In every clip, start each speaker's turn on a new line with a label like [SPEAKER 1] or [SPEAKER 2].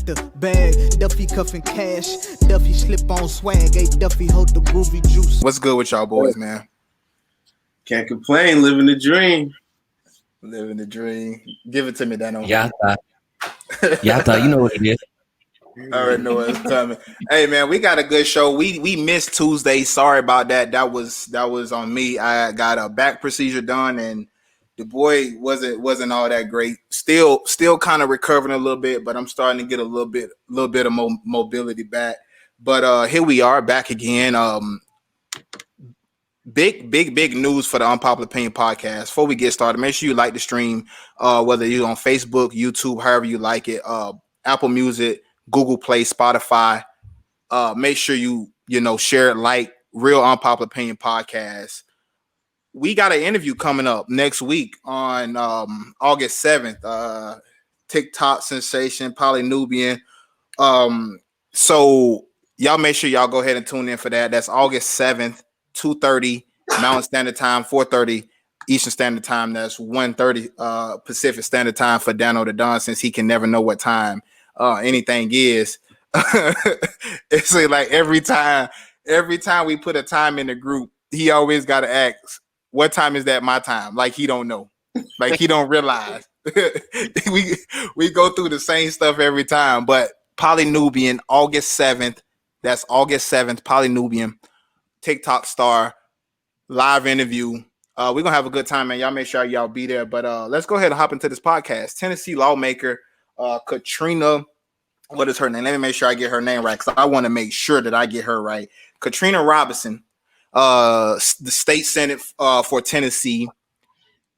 [SPEAKER 1] the bag. Duffy cuffing cash. Duffy slip on swag. Hey, Duffy hold the groovy juice. What's good with y'all boys, man?
[SPEAKER 2] Can't complain. Living the dream.
[SPEAKER 1] Living the dream. Give it to me, Dano.
[SPEAKER 3] Yata, you know what it is.
[SPEAKER 1] I already know what's coming. Hey man, we got a good show. We missed Tuesday. Sorry about that. That was on me. I got a back procedure done, and the boy wasn't all that great. Still kind of recovering a little bit, but I'm starting to get a little bit of mobility back. But here we are back again. Big news for the Unpopular Opinion podcast. Before we get started, make sure you like the stream, whether you're on Facebook, YouTube, however you like it, Apple Music, Google Play, Spotify. Make sure you share it, like Real Unpopular Opinion podcast. We got an interview coming up next week on August 7th. TikTok sensation, Polynubian. So y'all make sure y'all go ahead and tune in for that. That's August 7th, 2:30 Mountain Standard Time, 4:30 Eastern Standard Time. That's 1:30 Pacific Standard Time for Dano the Don, since he can never know what time anything is. It's like every time we put a time in the group, he always got to ask, what time is that my time? Like he don't know. Like he don't realize. we go through the same stuff every time. But Polynubian, August 7th. That's August 7th, Polynubian, TikTok star, live interview. We're going to have a good time, man. Y'all make sure y'all be there. But let's go ahead and hop into this podcast. Tennessee lawmaker Katrina, what is her name? Let me make sure I get her name right, because I want to make sure that I get her right. Katrina Robinson, the state senate for Tennessee.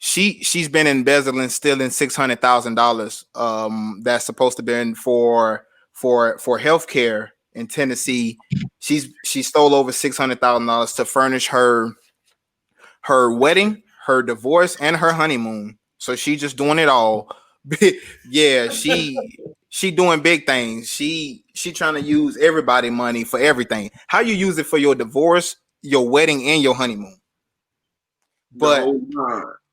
[SPEAKER 1] She's been embezzling, stealing $600,000 that's supposed to be for healthcare in Tennessee. She stole over $600,000 to furnish her wedding, her divorce, and her honeymoon. So she just doing it all. Yeah, she doing big things. She trying to use everybody money for everything. How you use it for your divorce, your wedding, and your honeymoon? But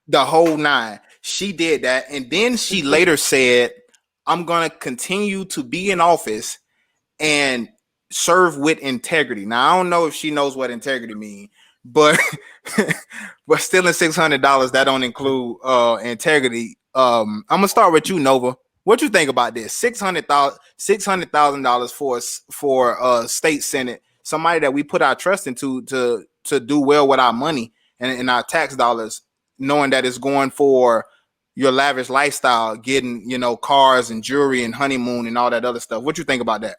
[SPEAKER 1] the whole nine. She did that, and then she later said, "I'm gonna continue to be in office and serve with integrity." Now I don't know if she knows what integrity means, but but stealing $600, that don't include integrity. I'm gonna start with you, Nova. What you think about this? $600,000 for state senate, somebody that we put our trust into to do well with our money and our tax dollars, knowing that it's going for your lavish lifestyle, getting cars and jewelry and honeymoon and all that other stuff. What you think about that?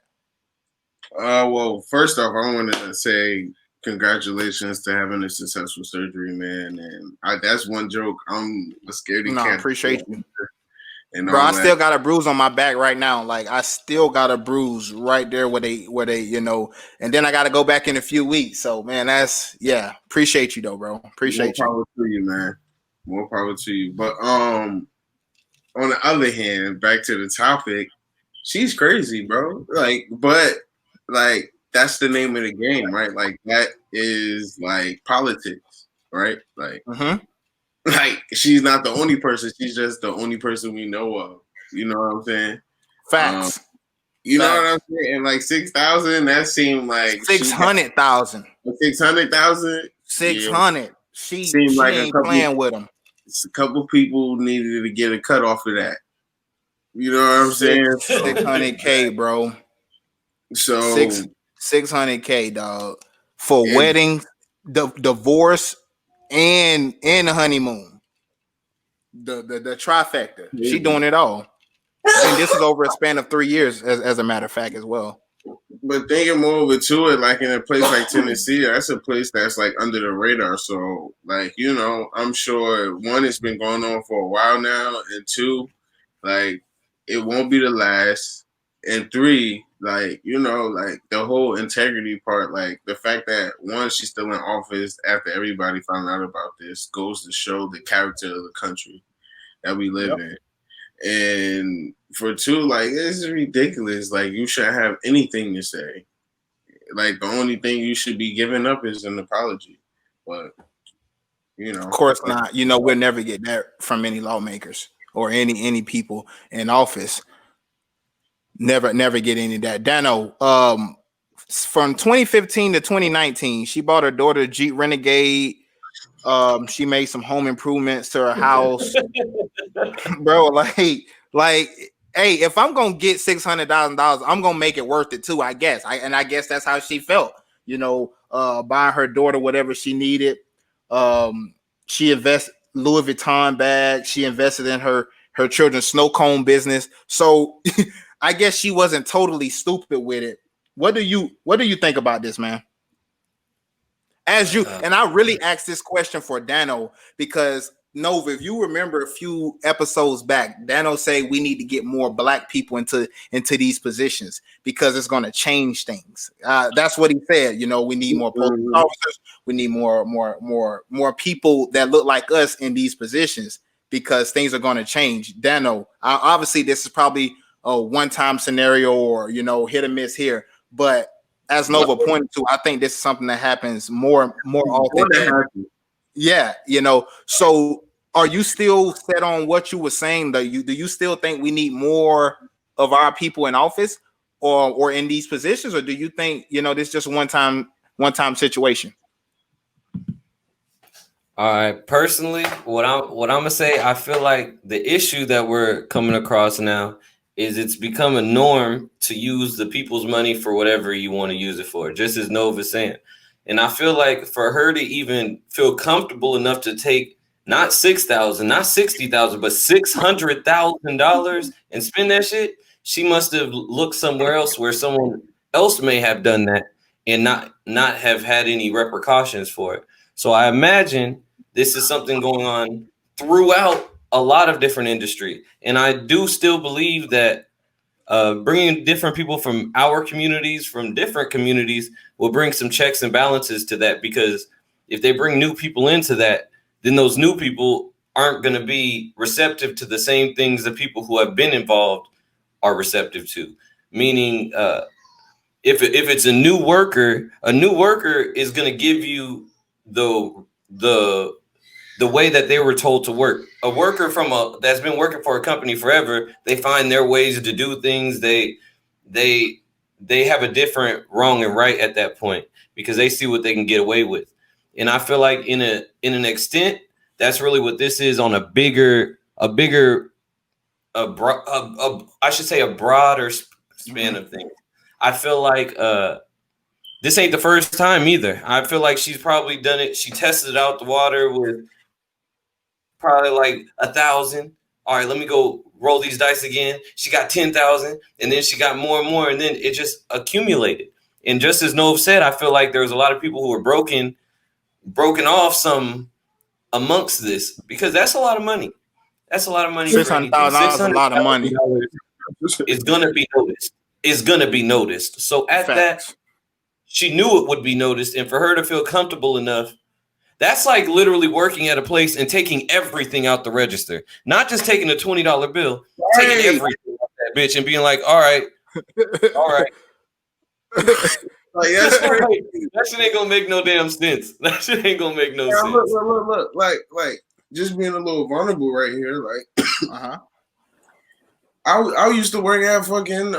[SPEAKER 2] Well, first off, I want to say congratulations to having a successful surgery, man. And that's one joke. I'm scared.
[SPEAKER 1] No, I appreciate you. Bro, I still got a bruise on my back right now. Like I still got a bruise right there where they and then I got to go back in a few weeks. So man, appreciate you though, bro. Appreciate you.
[SPEAKER 2] More power to you, man. More power to you. But on the other hand, back to the topic, she's crazy, bro. But that's the name of the game, right? Like that is like politics, right? Like. Like she's not the only person. She's just the only person we know of. You know what I'm saying?
[SPEAKER 1] Facts.
[SPEAKER 2] You know what I'm saying? And like 6,000, that seemed like
[SPEAKER 1] 600,000.
[SPEAKER 2] 600,000.
[SPEAKER 1] 600. She ain't playing with them.
[SPEAKER 2] A couple people needed to get a cut off of that. You know what I'm saying?
[SPEAKER 1] $600K, bro.
[SPEAKER 2] So
[SPEAKER 1] $600K, dog, for weddings, divorce, and the honeymoon, the trifecta. Yeah. She doing it all, and this is over a span of 3 years, as a matter of fact, as well.
[SPEAKER 2] But thinking more over to it, like in a place like Tennessee, that's a place that's like under the radar. So, like I'm sure one, it's been going on for a while now, and two, like it won't be the last, and three, like like the whole integrity part, like the fact that one, she's still in office after everybody found out about this, goes to show the character of the country that we live in. And for two, like it's ridiculous. Like you shouldn't have anything to say. Like the only thing you should be giving up is an apology. But
[SPEAKER 1] of course not. We'll never get that from any lawmakers or any people in office. Never get any of that. Dano, from 2015 to 2019, she bought her daughter a Jeep Renegade. She made some home improvements to her house. Bro, like, hey, if I'm gonna get $600,000, I'm gonna make it worth it too, I guess. I guess that's how she felt, buying her daughter whatever she needed. She invested Louis Vuitton bag. She invested in her children's snow cone business. So I guess she wasn't totally stupid with it. What do you think about this, man? And I really asked this question for Dano because Nova, if you remember a few episodes back, Dano say we need to get more black people into these positions because it's going to change things. That's what he said. We need more police officers. We need more people that look like us in these positions because things are going to change. Dano, obviously this is probably a one-time scenario or hit or miss here, but as Nova pointed to, I think this is something that happens more often. Yeah, So, are you still set on what you were saying? Do you still think we need more of our people in office or in these positions, or do you think this is just a one time situation?
[SPEAKER 3] All right. Personally, what I'm gonna say, I feel like the issue that we're coming across now is it's become a norm to use the people's money for whatever you want to use it for, just as Nova's saying. And I feel like for her to even feel comfortable enough to take not $6,000, not $60,000, but $600,000 and spend that shit, she must have looked somewhere else where someone else may have done that and not have had any repercussions for it. So I imagine this is something going on throughout a lot of different industry. And I do still believe that bringing different people from our communities, from different communities, will bring some checks and balances to that. Because if they bring new people into that, then those new people aren't going to be receptive to the same things that people who have been involved are receptive to. Meaning, if it's a new worker is going to give you the way that they were told to work. A worker that's been working for a company forever, they find their ways to do things. They have a different wrong and right at that point because they see what they can get away with. And I feel like in an extent, that's really what this is on a broader span of things. I feel like this ain't the first time either. I feel like she's probably done it. She tested out the water with probably like 1,000. All right, let me go roll these dice again. She got 10,000, and then she got more and more, and then it just accumulated. And just as Nove said, I feel like there was a lot of people who were broken off some amongst this because that's a lot of money. That's a lot of money.
[SPEAKER 1] $600,000 is a lot of money.
[SPEAKER 3] It's gonna be noticed. It's gonna be noticed. So at that, she knew it would be noticed, and for her to feel comfortable enough, that's like literally working at a place and taking everything out the register, not just taking a $20 bill, taking everything out that bitch and being like, all right.
[SPEAKER 2] Like,
[SPEAKER 3] that shit ain't gonna make no damn sense. That shit ain't gonna make no sense.
[SPEAKER 2] Look, like just being a little vulnerable right here. Like, I used to work at fucking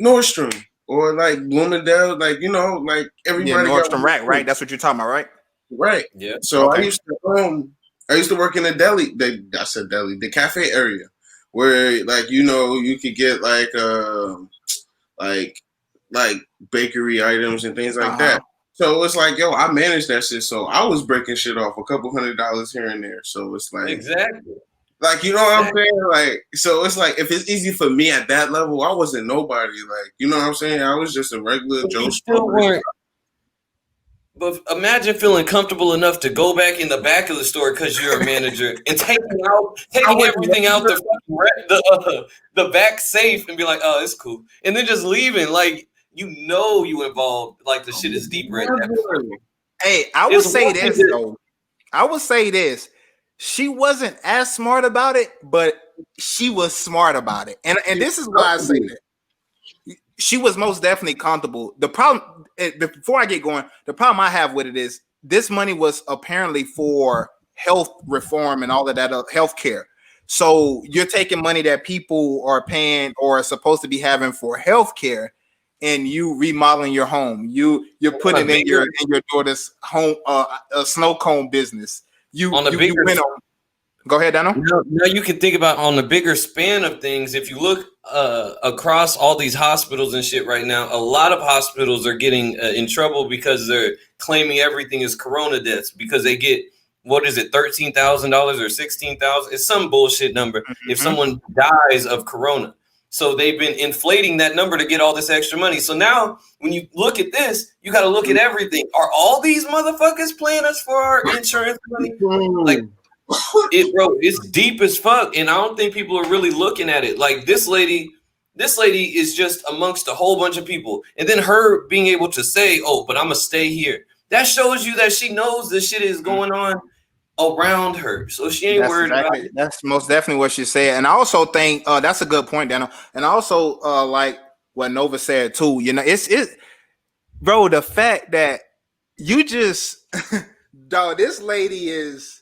[SPEAKER 2] Nordstrom or like Bloomingdale, like like everybody.
[SPEAKER 1] Yeah, Nordstrom Rack, right? That's what you're talking about, right?
[SPEAKER 2] Right.
[SPEAKER 3] Yeah.
[SPEAKER 2] So okay. I used to work in a deli. The cafe area, where like you could get like bakery items and things like that. So it's like, I managed that shit. So I was breaking shit off a couple $100 here and there. So it's like
[SPEAKER 3] exactly.
[SPEAKER 2] Like, what I'm saying? Like, so it's like, if it's easy for me at that level, I wasn't nobody. Like, you know what I'm saying? I was just a regular Joe Schmo.
[SPEAKER 3] But imagine feeling comfortable enough to go back in the back of the store because you're a manager and taking everything out the back safe and be like, oh, it's cool. And then just leaving. Like, you involved. Like, the shit is deeper at that point.
[SPEAKER 1] Hey, I would say this, though. I would say this. She wasn't as smart about it, but she was smart about it. And this is why I say that. She was most definitely comfortable. The problem, before I get going, the problem I have with it is this money was apparently for health reform and all of that health care. So you're taking money that people are paying or are supposed to be having for healthcare, and you remodeling your home. You're putting in your daughter's home a snow cone business. You went on. Go ahead, Dano.
[SPEAKER 3] Now you can think about on the bigger span of things. If you look across all these hospitals and shit right now, a lot of hospitals are getting in trouble because they're claiming everything is corona deaths because they get, what is it, $13,000 or $16,000? It's some bullshit number if someone dies of corona. So they've been inflating that number to get all this extra money. So now when you look at this, you got to look at everything. Are all these motherfuckers playing us for our insurance money? Like, it's deep as fuck, and I don't think people are really looking at it. Like this lady is just amongst a whole bunch of people, and then her being able to say, "Oh, but I'm gonna stay here." That shows you that she knows this shit is going on around her, so she ain't worried about it.
[SPEAKER 1] That's most definitely what she said, and I also think that's a good point, Daniel. And also, like what Nova said too. You know, it's bro, the fact that you just, dog, this lady is.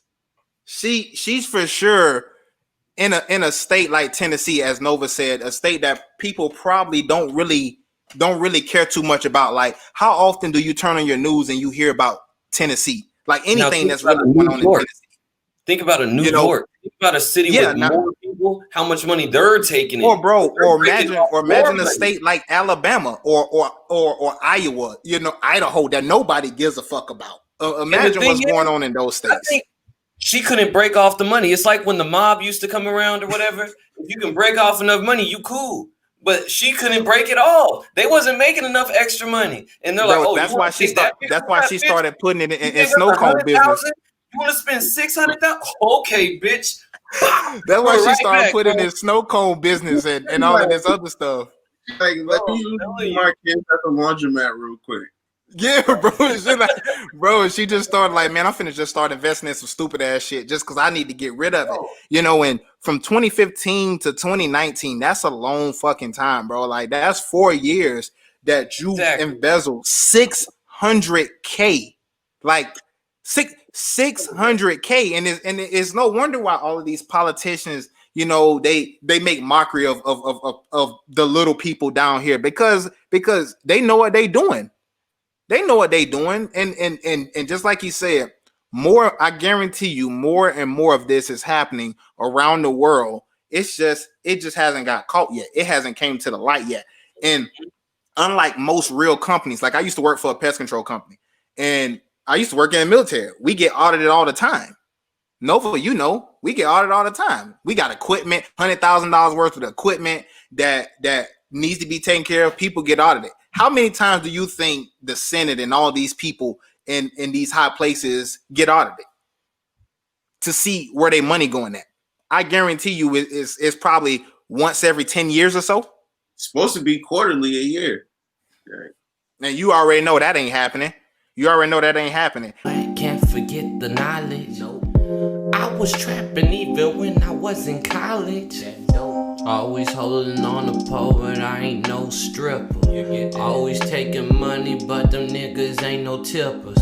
[SPEAKER 1] She's for sure in a state like Tennessee, as Nova said, a state that people probably don't really care too much about. Like, how often do you turn on your news and you hear about Tennessee? Like anything that's really going on in Tennessee.
[SPEAKER 3] Think about a New York. Think about a city with more people. How much money they're taking in.
[SPEAKER 1] Or imagine a state like Alabama or Iowa. You know, Idaho that nobody gives a fuck about. Imagine what's going on in those states.
[SPEAKER 3] She couldn't break off the money. It's like when the mob used to come around or whatever. If you can break off enough money, you cool. But she couldn't break it all. They wasn't making enough extra money, and they're like, "Oh,
[SPEAKER 1] that's why she started putting it in snow cone business."
[SPEAKER 3] You want to spend $600,000? Okay, bitch.
[SPEAKER 1] That's why she started putting in snow cone business and all of this other stuff.
[SPEAKER 2] Like, let me use my kids at the laundromat real quick.
[SPEAKER 1] Yeah, bro. She just started like, man, I'm finna just start investing in some stupid ass shit just because I need to get rid of it. You know, and from 2015 to 2019, that's a long fucking time, bro. Like, that's 4 years that you embezzled $600K, like $600K, and it's no wonder why all of these politicians, you know, they make mockery of the little people down here because they know what they doing. They know what they doing, and just like he said, I guarantee you, more and more of this is happening around the world. It just hasn't got caught yet. It hasn't came to the light yet. And unlike most real companies, like I used to work for a pest control company, and I used to work in the military. We get audited all the time. Nova, you know, we get audited all the time. We got equipment, $100,000 worth of equipment that needs to be taken care of. People get audited. How many times do you think the Senate and all these people in these high places get audited to see where their money going at? I guarantee you it's probably once every 10 years or so.
[SPEAKER 2] It's supposed to be quarterly a year.
[SPEAKER 1] Right. And you already know that ain't happening. I
[SPEAKER 4] can't forget the knowledge. I was trapping even when I was in college. Always holding on the pole, but I ain't no stripper. Always taking money, but them niggas ain't no tippers.